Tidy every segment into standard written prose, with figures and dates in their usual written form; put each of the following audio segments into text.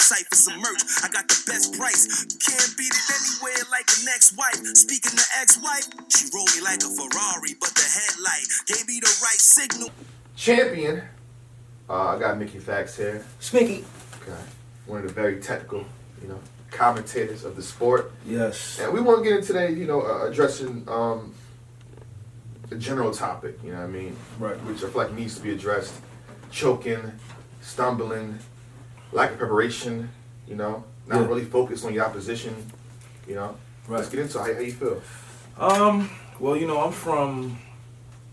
site for some merch. I got the best price. You can't beat it anywhere like an ex-wife. Speaking to ex-wife, she rolled me like a Ferrari, but the headlight gave me the right signal. Champion. I got Mickey Facts here. Smicky. Okay. One of the very technical, commentators of the sport. Yes. And we want to get into today, addressing a general topic, you know what I mean? Right. Which I feel like needs to be addressed. Choking, stumbling, lack of preparation, not really focused on your opposition, Right. Let's get into it. How you feel? Well, I'm from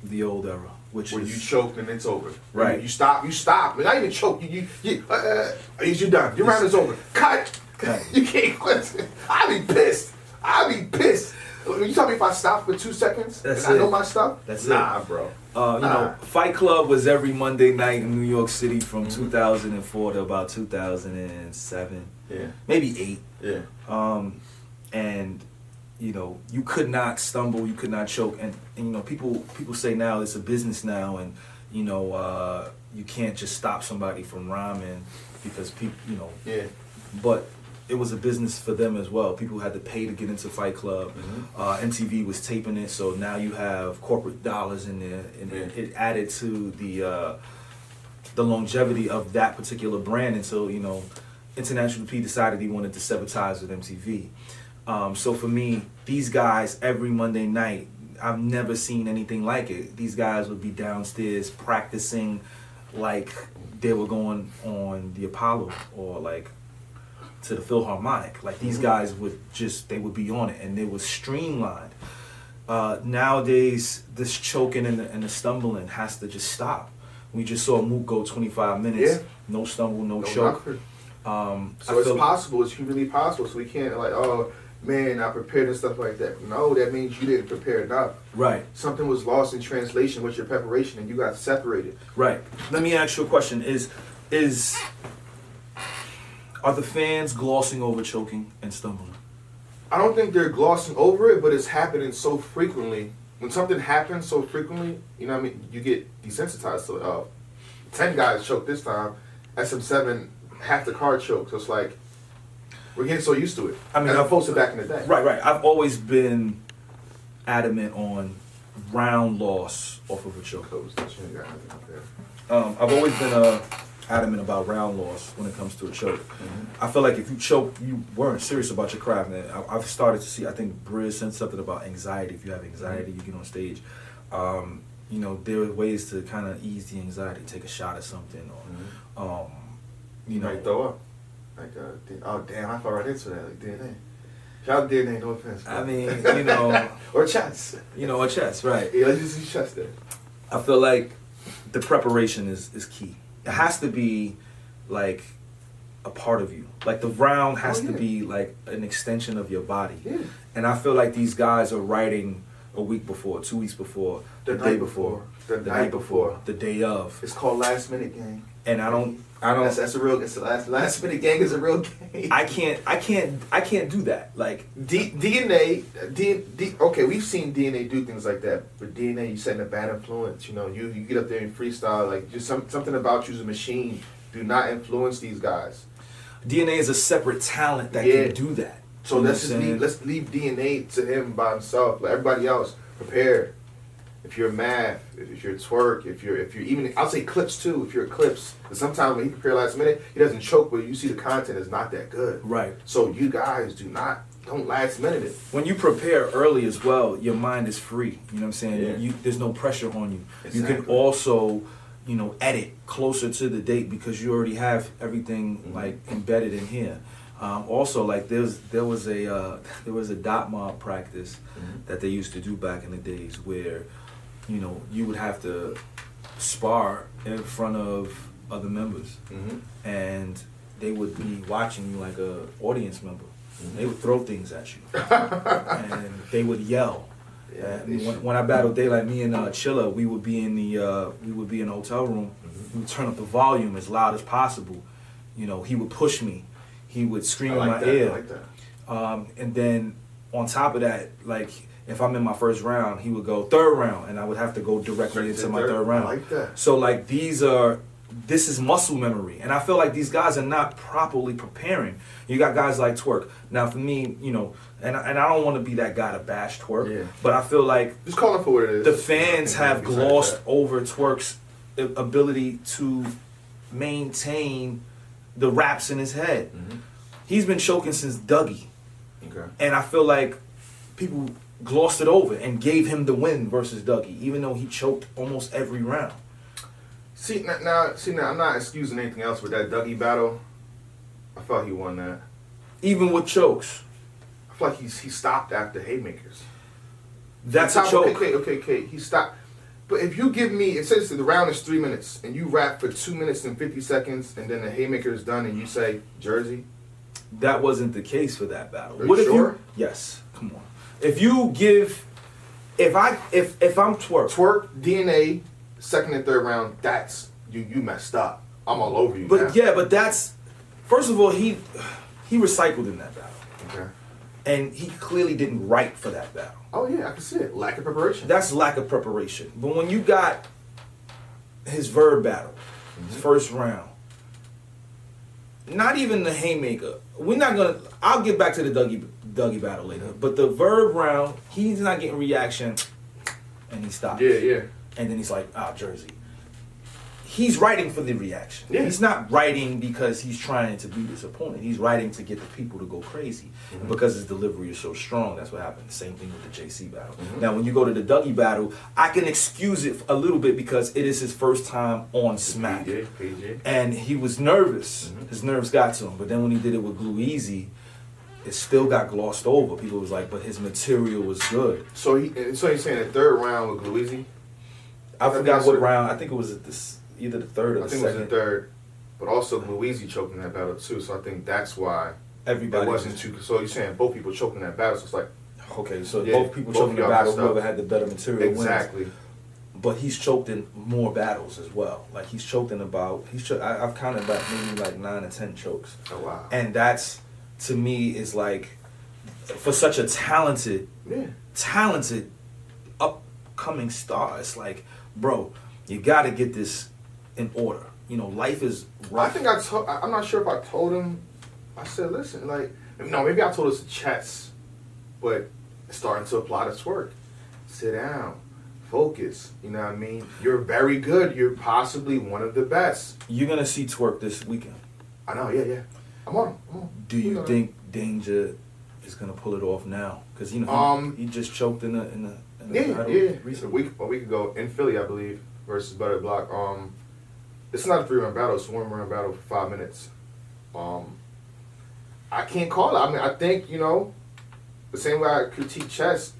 the old era, which Where is... you choke and it's over. Right. You stop. I mean, not even choke. You're done. Your round is over. Cut. You can't quit. I'd be pissed. You tell me if I stop for 2 seconds That's and it. I know my stuff? That's nah, it. bro. Fight Club was every Monday night in New York City from 2004 to about 2007. Yeah. Maybe 8. Yeah. And you could not stumble, you could not choke, and people say now it's a business now, and you can't just stop somebody from rhyming because people, Yeah. But it was a business for them as well. People had to pay to get into Fight Club. MTV was taping it, so now you have corporate dollars in there, and it added to the longevity of that particular brand until International P decided he wanted to sever ties with MTV. So for me, these guys every Monday night, I've never seen anything like it. These guys would be downstairs practicing like they were going on the Apollo or like to the Philharmonic. Like these guys would be on it, and they were streamlined. Nowadays, this choking and the stumbling has to just stop. We just saw Mook go 25 minutes, no stumble, no choke. So it's possible. It's really possible. So we can't oh man, I prepared and stuff like that. No, that means you didn't prepare enough. Right. Something was lost in translation with your preparation, and you got separated. Right. Let me ask you a question: Are the fans glossing over choking and stumbling? I don't think they're glossing over it, but it's happening so frequently. When something happens so frequently, you get desensitized to it. 10 guys choked this time. SM7, half the card choked. So it's like, we're getting so used to it. I mean, I've posted back in the day. Right. I've always been adamant on round loss off of a choke. I've always been adamant about round loss when it comes to a choke. I feel like if you choke, you weren't serious about your craft. And I've started to see, I think Briz said something about anxiety. If you have anxiety, you get on stage. There are ways to kind of ease the anxiety. Take a shot of something, or you might throw up. Like, oh damn, I fell right into that. Like DNA. Shout out DNA, no offense. Bro. I mean, or chest. Or chest, right? Yeah, let's just use chest there. I feel like the preparation is key. It has to be like a part of you. Like the round has to be like an extension of your body. Yeah. And I feel like these guys are writing a week before, 2 weeks before, the day night before, the night before, the day of. It's called last minute gang. And I don't. That's a real. It's the last minute gang is a real gang. I can't do that. Like DNA. Okay, we've seen DNA do things like that. But DNA, you setting a bad influence. You get up there and freestyle. Like just something about you's a machine. Do not influence these guys. DNA is a separate talent that can do that. So let's leave DNA to him by himself. Like everybody else, prepare. If you're math, if you're twerk, if you're even, I'll say clips too. If you're clips, because sometimes when he prepare last minute, he doesn't choke, but you see the content is not that good. Right. So you guys don't last minute it. When you prepare early as well, your mind is free. You know what I'm saying? Yeah. There's no pressure on you. Exactly. You can also, edit closer to the date because you already have everything like embedded in here. Also, like there was a dot mob practice that they used to do back in the days where, you would have to spar in front of other members, and they would be watching you like a audience member. They would throw things at you, and they would yell. Yeah, when I battled Daylight, me and Chilla, we would be in the hotel room. We would turn up the volume as loud as possible. He would push me. He would scream in my ear. I like that. And then on top of that, like if I'm in my first round, he would go third round, and I would have to go directly into my third round. I like that. So like these are this is muscle memory, and I feel like these guys are not properly preparing. You got guys like Twerk. Now, for me, you know, and I don't want to be that guy to bash Twerk, but I feel like just call it for what it is. The fans have glossed over Twerk's ability to maintain the raps in his head. He's been choking since Dougie, and I feel like people glossed it over and gave him the win versus Dougie, even though he choked almost every round. See now, I'm not excusing anything else with that Dougie battle. I felt he won that. Even with chokes. I feel like he stopped after haymakers. That's a choke. Okay. He stopped. But if you give me, it says the round is 3 minutes, and you rap for 2 minutes and 50 seconds, and then the haymaker is done, and you say Jersey. That wasn't the case for that battle. Are you sure? Yes. Come on. If you give, if I'm Twerk DNA. Second and third round, that's you messed up. I'm all over you. But yeah, but that's first of all, he recycled in that battle. Okay. And he clearly didn't write for that battle. Oh yeah, I can see it. Lack of preparation. That's lack of preparation. But when you got his verb battle, his first round, not even the haymaker. I'll get back to the Dougie battle later. But the verb round, he's not getting reaction, and he stops. Yeah. And then he's like, Jersey. He's writing for the reaction. Yeah. He's not writing because he's trying to beat his opponent. He's writing to get the people to go crazy. And because his delivery is so strong, that's what happened. Same thing with the JC battle. Now, when you go to the Dougie battle, I can excuse it a little bit because it is his first time on Smack. PJ. And he was nervous. His nerves got to him. But then when he did it with Glue Easy, it still got glossed over. People was like, but his material was good. So he's saying the third round with Glue Easy? I forgot what round. I think it was either the third or the second. I think it was the third. But also Louise choked in that battle too, so I think that's why everybody wasn't too. So you're saying both people choked in that battle, so it's like okay, so both people choked in the battle. Whoever had the better material exactly. wins. But he's choked in more battles as well. Like he's choked in about I've counted like maybe like 9 or 10 chokes. Oh wow! And that's to me is like for such a talented upcoming star. It's like, bro, you got to get this in order. You know, life is rough. I think I'm not sure if I told him. I said, listen, like, no, maybe I told us to chess, but it's starting to apply to Twerk. Sit down, focus. You know what I mean? You're very good. You're possibly one of the best. You're gonna see Twerk this weekend. I know, yeah. I'm on. Do you think Danger is gonna pull it off now? Because you know he just choked in the battle recently. A week ago in Philly, I believe, versus Butter Block. It's not a 3-round battle. It's a 1-round battle for 5 minutes. I can't call it. I mean, I think, you know, the same way I critique chess,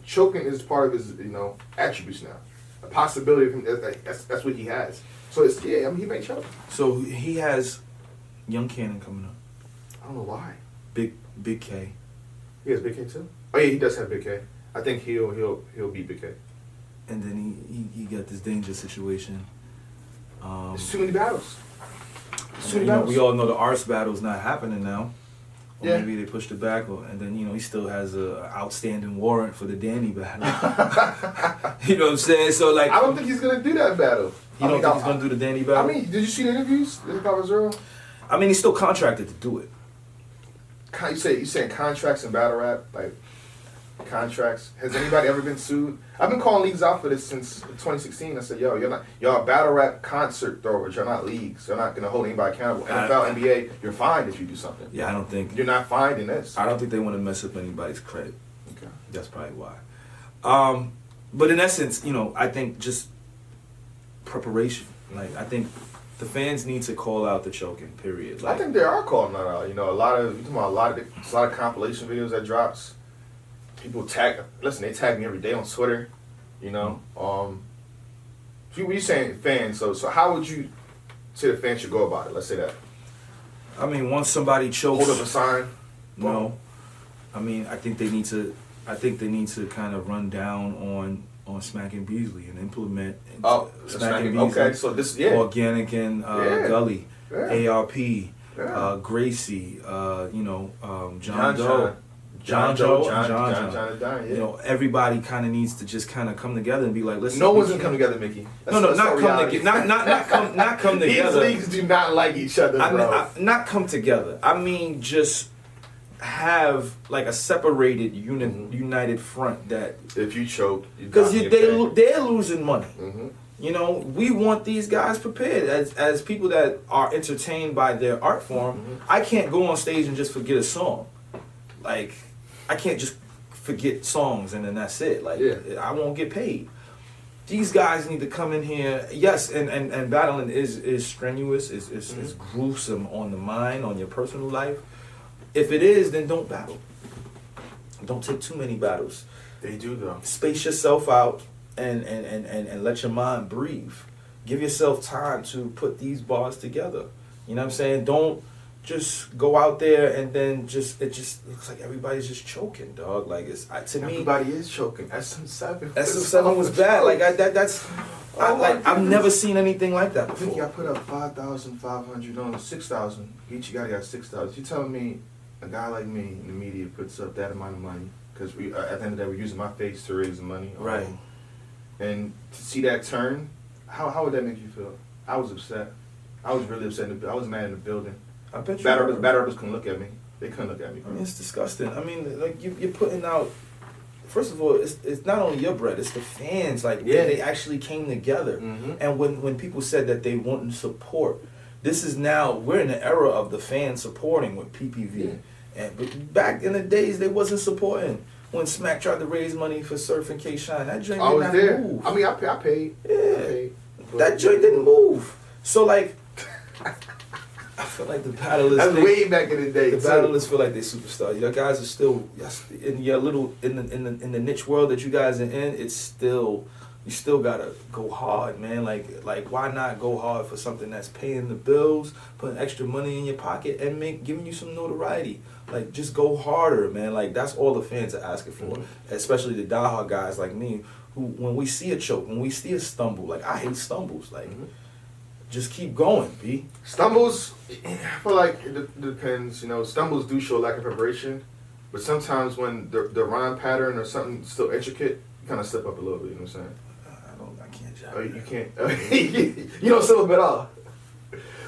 choking is part of his, you know, attributes now. A possibility of him. That's what he has. So it's I mean, he may choke. So he has Young Cannon coming up. I don't know why. Big K. He has Big K too. Oh yeah, he does have Big K. I think he'll beat Big K. And then he got this Danger situation. There's too many battles. We all know the Arts battle's not happening now. Or yeah. maybe they pushed it back, and then he still has a outstanding warrant for the Danny battle. You know what I'm saying? So like, I don't think he's gonna do that battle. You don't think he's gonna do the Danny battle? I mean, did you see the interviews in Zero? I mean, he's still contracted to do it. You saying contracts in battle rap, like contracts? Has anybody ever been sued? I've been calling leagues out for this since 2016. I said, y'all battle rap concert throwers. You're not leagues. You're not gonna hold anybody accountable. NFL, NBA, you're fined if you do something. Yeah, I don't think you're not fined in this. I don't think they want to mess up anybody's credit. Okay, that's probably why. But in essence, I think just preparation. Like I think the fans need to call out the choking. Period. Like, I think they are calling that out. A lot of compilation videos that drops. People they tag me every day on Twitter. You saying fans? So how would you say the fans should go about it? Let's say that. I mean, once somebody chokes, hold up a sign. No, I mean, I think they need to kind of run down on Smacking Beasley and implement. Smacking Beasley. Okay, so this Organic and Gully, ARP, yeah. Gracie, John Doe. John and Don, yeah. You know, everybody kind of needs to just kind of come together and be like, listen. No one's gonna come together, Mickey. Not come together. These leagues do not like each other, bro. Not come together. I mean, just have like a separated, united front that. If you choke, because they're losing money. Mm-hmm. You know, we want these guys prepared as people that are entertained by their art form. Mm-hmm. I can't go on stage and just forget a song. Like, I can't just forget songs and then that's it. Like, I won't get paid. These guys need to come in here. Yes, and battling is strenuous, is gruesome on the mind, on your personal life. If it is, then don't battle. Don't take too many battles. They do, though. Space yourself out and let your mind breathe. Give yourself time to put these bars together. You know what I'm saying? Don't just go out there and then it just looks like everybody's just choking, dog. Like, it's to me, everybody is choking. SM7. SM7 was bad. Like I've never seen anything like that before. Mickey, I put up 5,500 on 6,000. Each guy got 6,000. You telling me a guy like me in the media puts up that amount of money because we at the end of the day we're using my face to raise the money, right? And to see that turn, how would that make you feel? I was upset. I was really upset. I was mad in the building. I bet you. Bad artists couldn't look at me. They couldn't look at me. I mean, it's disgusting. I mean, like you're putting out. First of all, it's not only your bread; it's the fans. Like, they actually came together. Mm-hmm. And when people said that they wouldn't support, this is now we're in the era of the fans supporting with PPV. But back in the days, they wasn't supporting. When Smack tried to raise money for Surf and K-Shine, that joint did not move. I mean, I paid. Yeah, that joint didn't move. So like, I feel like the battlers. That's way back in the day. The battlers feel like they superstars. Your guys are still in your little in the niche world that you guys are in. It's still you still gotta go hard, man. Like why not go hard for something that's paying the bills, putting extra money in your pocket, and giving you some notoriety. Like, just go harder, man. Like, that's all the fans are asking for, especially the diehard guys like me, who, when we see a choke, when we see a stumble, like, I hate stumbles. Like, just keep going, B. Stumbles, I feel like it depends. You know, stumbles do show lack of preparation, but sometimes when the rhyme pattern or something still intricate, you kind of slip up a little bit. You know what I'm saying? I can't judge. Oh, you can't. You don't slip up at all.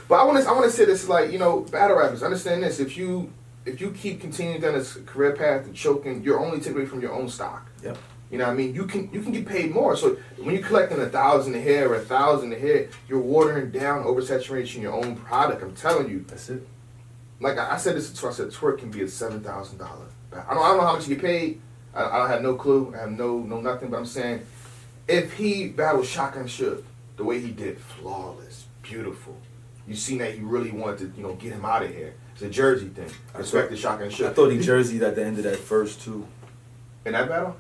But I want to say this, like, you know, battle rappers, understand this. If you keep continuing down this career path and choking, you're only taking away from your own stock. Yep. You know what I mean? You can get paid more. So when you're collecting 1,000 a hair or 1,000 a hair, you're watering down, oversaturating your own product. I'm telling you. That's it. Like I said this to I said twerk can be a $7,000. I don't know how much you get paid. I have no clue. I have no nothing. But I'm saying, if he battled Shotgun Shook the way he did, flawless, beautiful. You seen that he really wanted to, get him out of here. It's a Jersey thing. Respect the Shotgun Shook. I thought he jerseyed at the end of that first two. In that battle?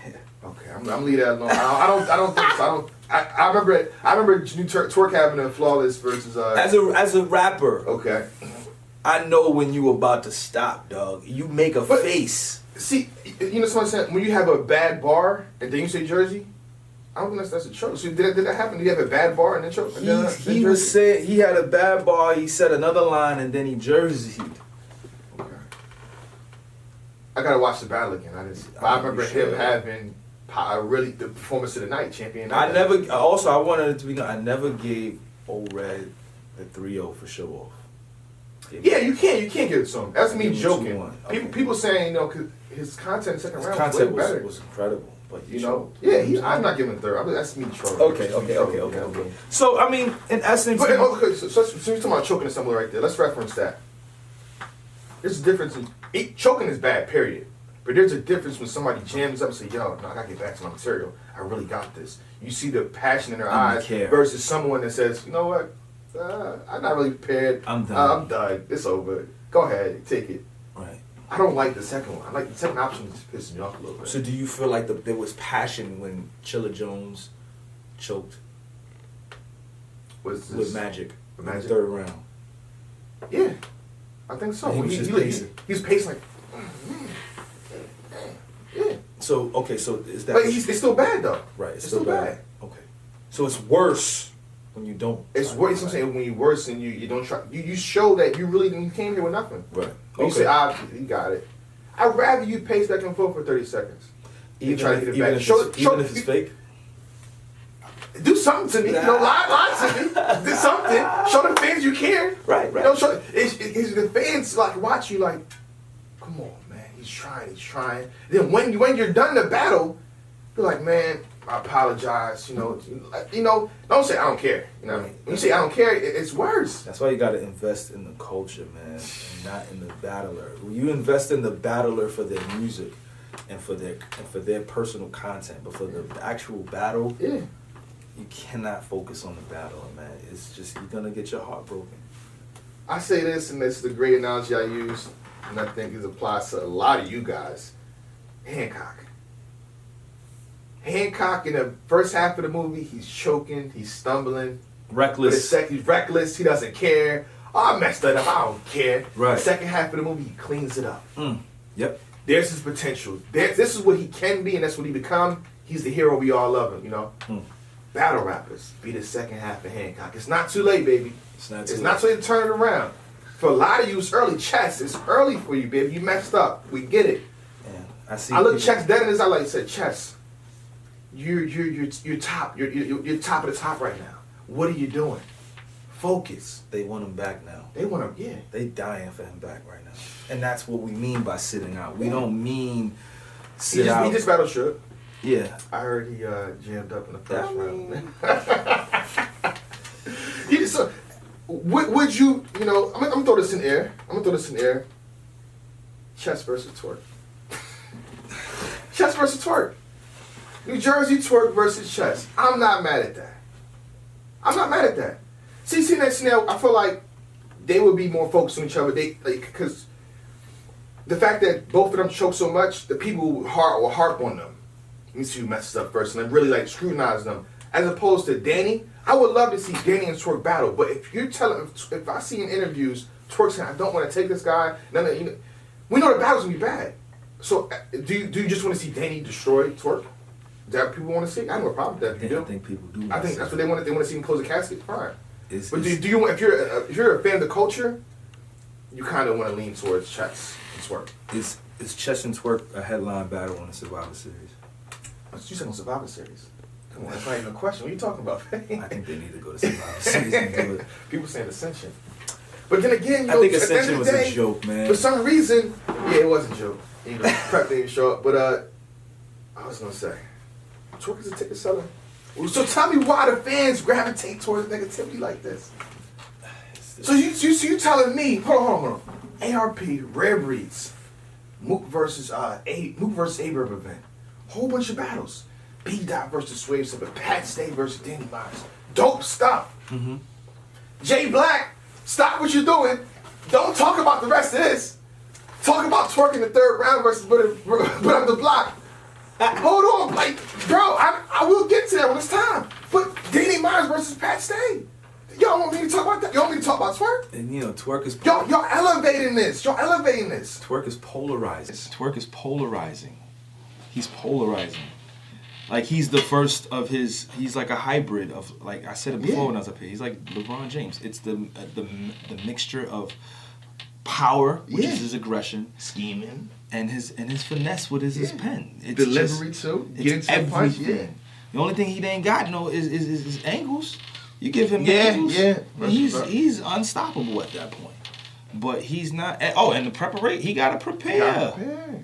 Yeah. Okay, I'm leave that alone. I don't think so. I remember Twerk having a flawless versus. As a rapper. Okay. I know when you about to stop, dog. You make a face. See, you know what I'm saying? When you have a bad bar and then you say Jersey, I don't think that's a choke. So did that happen? Did you have a bad bar and then choke? He was saying he had a bad bar. He said another line and then he jerseyed. Okay. I gotta watch the battle again. I didn't see. I remember him having the performance of the night, champion. I wanted it to be known, I never gave O-Red the 3-0 for show off. Yeah, you can't give it to him. That's me joking. Okay. People saying, cause his content in the second round content was way better. was incredible. But I'm not giving a third. That's me trolling. Okay. So, I mean, in essence... so you're talking about choking and stumbling right there. Let's reference that. There's a difference in... choking is bad, period. But there's a difference when somebody jams up and say, yo, no, I gotta get back to my material. I really got this. You see the passion in their eyes versus someone that says, you know what? I'm not really prepared. I'm done. I'm done. It's over. Go ahead. Take it. Right. I don't like the second one. I like the second option just pissing me off a little bit. So do you feel like there was passion when Chilla Jones choked with Magic in the third round? Yeah. I think so. He was pacing like... Yeah. So, okay, so is that... But it's still bad, though. Right, it's still bad. Okay. So it's worse when you don't... It's worse, I'm saying, when you're worse and you don't try... You show that you really you came here with nothing. Right. When you say, you got it. I'd rather you pace back and forth for 30 seconds. Even try to if, get it even back. if it's fake. Do something to me. Lie to me. Do something. Show the fans you care. Right. Show it's the fans like watch you like, come on, man. He's trying. Then when you're done the battle, you're like, man, I apologize. Don't say I don't care. You know what I mean? When you say I don't care, it's worse. That's why you got to invest in the culture, man, and not in the battler. When you invest in the battler for their music and for their personal content, but for the actual battle, you cannot focus on the battle, man. It's just you're gonna get your heart broken. I say this, and this is the great analogy I use, and I think it applies to a lot of you guys. Hancock in the first half of the movie, he's choking, he's stumbling. Reckless. He's reckless, he doesn't care. Oh, I messed that up, I don't care. Right. The second half of the movie, he cleans it up. Yep. There's his potential. This is what he can be, and that's what he become. He's the hero we all love him, Battle rappers, be the second half of Hancock. It's not too late, baby. It's not too late to turn it around. For a lot of you, it's early. Chess, it's early for you, baby. You messed up. We get it. Yeah, I look Chess dead in his eye like you said, Chess. You're top. You're top of the top right now. What are you doing? Focus. They want him back now. They want him. Yeah. They dying for him back right now. And that's what we mean by sitting out. We don't mean sit out. He just battled Shook. Yeah. I heard he jammed up in the first round. So, would you, I'm gonna throw this in air. Chess versus Twerk. Chess versus Twerk. New Jersey Twerk versus Chess. I'm not mad at that. See that now, I feel like they would be more focused on each other. Because the fact that both of them choke so much, the people will harp on them. Let me see who messes up first, and then really scrutinize them. As opposed to Danny, I would love to see Danny and Twerk battle. But if I see in interviews Twerk saying I don't want to take this guy, we know the battle's gonna be bad. So do you just want to see Danny destroy Twerk? Is that what people want to see? I have no problem with that. I think people do. I think that's what they want. They want to see him close the casket. Fine. But do you want? If you're a fan of the culture, you kind of want to lean towards Chess and Twerk. Is Chess and Twerk a headline battle on the Survivor Series? You said on Survivor Series. Come on, that's not even a question. What are you talking about? I think they need to go to Survivor Series and do it. People saying Ascension. But then again, I think Ascension was a joke, man. For some reason, it was a joke. Prep didn't show up. But I was gonna say, Twerk is a ticket seller. So tell me why the fans gravitate towards negativity like this. So you telling me? Hold on. ARP, Rare Breeds, Mook versus A-Verb event, whole bunch of battles. B-Dot versus Swave Simple, Pat Stay versus Danny Myers. Dope stuff. Jay Black, stop what you're doing. Don't talk about the rest of this. Talk about Twerk in the third round versus put up the block. Hold on, bro, I will get to that when it's time. But Danny Myers versus Pat Stay. Y'all want me to talk about that? Y'all want me to talk about Twerk? And Twerk is... Y'all elevating this. Twerk is polarizing. He's polarizing. Like, he's the first of he's like a hybrid of, like I said it before when I was up here, he's like LeBron James. It's the mixture of power, which is his aggression, scheming, and his finesse with his pen. It's delivery too. It's everything. The only thing he ain't got is angles. You give him angles, and he's unstoppable at that point. But he's not. And the preparation, he gotta prepare.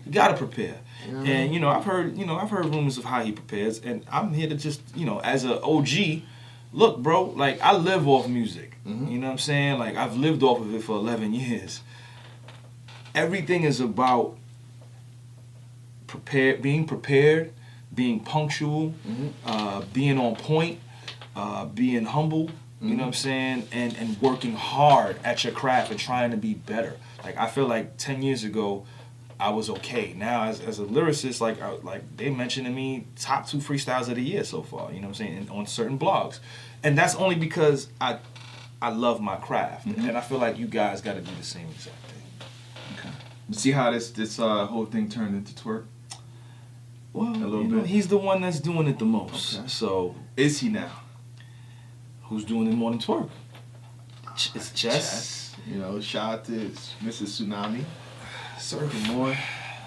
You gotta prepare. And I've heard rumors of how he prepares, and I'm here to just as a OG, look, bro, like I live off music. You know what I'm saying? Like I've lived off of it for 11 years. Everything is about being prepared, being punctual, being on point, being humble. You know what I'm saying? And working hard at your craft and trying to be better. Like I feel like 10 years ago, I was okay. Now, as a lyricist, like they mentioned to me, top 2 freestyles of the year so far. You know what I'm saying? On certain blogs, and that's only because I love my craft, and I feel like you guys got to do the same exact thing. Okay. You see how this whole thing turned into Twerk? Well, a little bit. He's the one that's doing it the most. Okay. So is he now? Who's doing it more than Twerk? It's Chess. Shout out to Mrs. Tsunami. Circle more.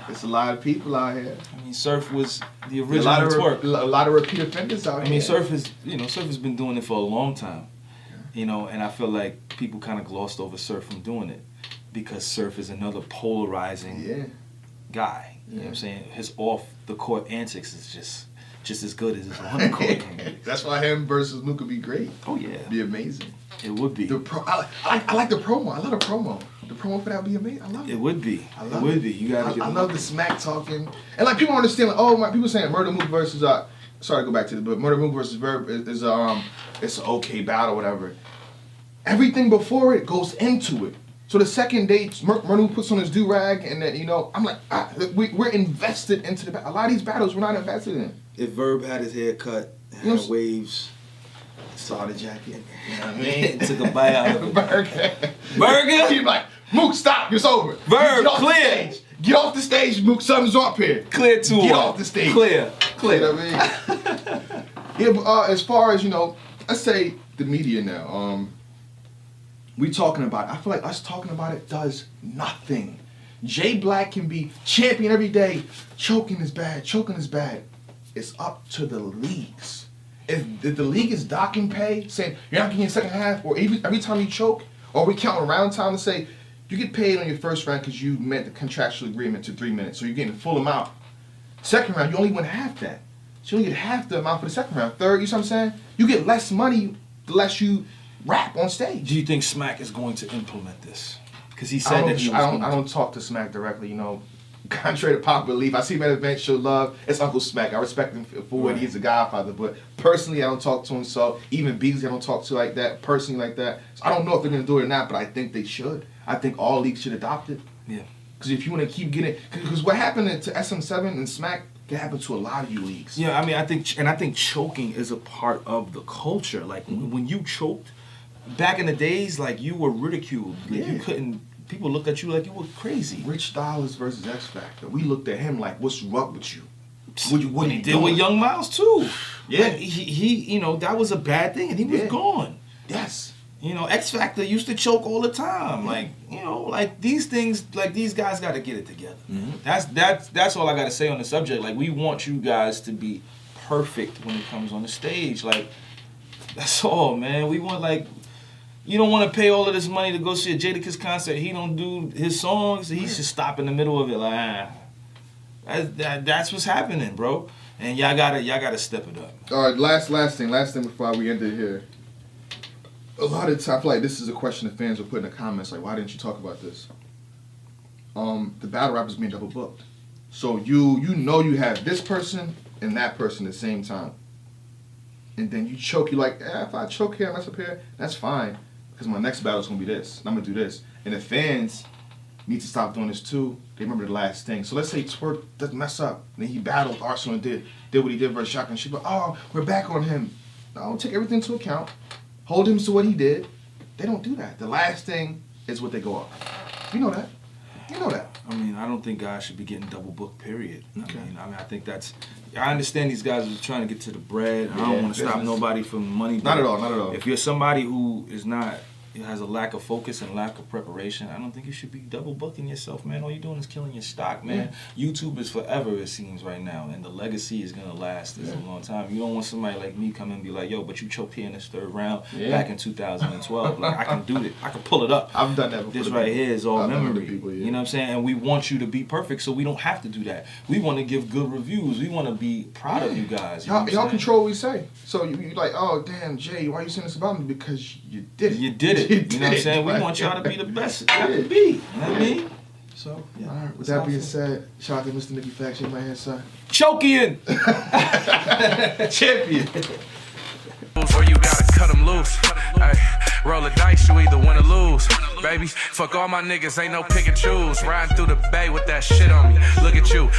It's a lot of people out here. I mean, Surf was the A original lot of twerk. a lot of repeat offenders out I here. mean, Surf has been doing it for a long time, you know, and I feel like people kind of glossed over Surf from doing it because Surf is another polarizing guy. You know what I'm saying? His off the court antics is just as good as his on the court antics. That's why him versus Luke would be great. Oh yeah, Be amazing. it would be. I like the promo. I love the promo. The promo for that would be amazing. I love it. It would be. I It love would it. be. You gotta get. I love the smack talking, and like people understand. Like, oh my, people saying Murder Mook versus sorry to go back to this, but Murder Mook versus Verb is it's an okay battle, whatever. Everything before it goes into it. So the second day, Murder Mook puts on his do rag, and then I'm like, we're invested into the battle. A lot of these battles we're not invested in. If Verb had his hair cut, had waves, Saw the jacket. You know what I mean? Took a bite out of it. Burger. He's like, Mook, stop. It's over. Verb, Get off the clear. stage. Get off the stage, Mook. Something's up here. Clear to Get off the stage. Clear. You know what I mean? Yeah, but as far as, let's say the media now, we talking about it. I feel like us talking about it does nothing. Jay Black can be champion every day. Choking is bad. It's up to the leagues. If the league is docking pay, saying you're not getting your second half, or every time you choke, or we count around time to say you get paid on your first round because you met the contractual agreement to 3 minutes, so you're getting the full amount. Second round, you only win half that. So you only get half the amount for the second round. Third, you see what I'm saying? You get less money the less you rap on stage. Do you think Smack is going to implement this? Because he said that he was I don't talk to Smack directly, Contrary to popular belief, I see him at events, show love. It's Uncle Smack. I respect him for what he is, a godfather. But personally, I don't talk to him. So even Beasley, I don't talk to like that. Personally, like that. So I don't know if they're gonna do it or not. But I think they should. I think all leagues should adopt it. Yeah. Because if you want to keep getting, because what happened to SM7 and Smack can happen to a lot of you leagues. Yeah, I mean, I think choking is a part of the culture. Like when you choked, back in the days, like you were ridiculed. Like you couldn't. People looked at you like you were crazy. Rich Dollars versus X Factor. We looked at him like, what's up with you? What he did with Young Miles too. Yeah. Like, he that was a bad thing, and he was gone. Yes. X Factor used to choke all the time. Like, like these things, like these guys got to get it together. Mm-hmm. That's all I got to say on the subject. Like, we want you guys to be perfect when it comes on the stage. Like, that's all, man. We want you don't want to pay all of this money to go see a Jadakiss concert. He don't do his songs. He should stop in the middle of it. Like, that's what's happening, bro. And y'all gotta step it up. All right, last thing before we end it here. A lot of time, I feel like this is a question that fans will put in the comments. Like, why didn't you talk about this? The battle rappers being double booked. So you you have this person and that person at the same time, and then you choke. You like, if I choke here, I mess up here, that's fine. Because my next battle is going to be this. And I'm going to do this. And the fans need to stop doing this too. They remember the last thing. So let's say Twerk doesn't mess up. And then he battled Arsenal and did what he did versus Shotgun. She's like, oh, we're back on him. No, take everything into account. Hold him to what he did. They don't do that. The last thing is what they go off. You know that. I mean, I don't think guys should be getting double booked, period. Okay. I mean, I think I understand these guys are trying to get to the bread. I don't want to stop nobody from money. Not at all. If you're somebody who has a lack of focus and lack of preparation, I don't think you should be double booking yourself, man. All you're doing is killing your stock, man. YouTube is forever, it seems, right now, and the legacy is gonna last this a long time. You don't want somebody like me come and be like, yo, but you choked here in this third round back in 2012. Like, I can do it. I can pull it up. I've done that before. This right here is all memory. People, You know what I'm saying? And we want you to be perfect, so we don't have to do that. We want to give good reviews. We want to be proud of you guys. Y'all control what we say. So you like, oh damn, Jay, why are you saying this about me? Because you did it. You did it. You know what I'm saying? We want y'all to be the best y'all can be. You know what I mean? So, yeah. All right, with that being said, shout out to Mr. Nicky Fact, shake my hand, son. Chokian! Champion. Or you gotta cut them loose. Hey, roll the dice, you either win or lose. Baby, fuck all my niggas, ain't no pick and choose. Riding through the bay with that shit on me. Look at you,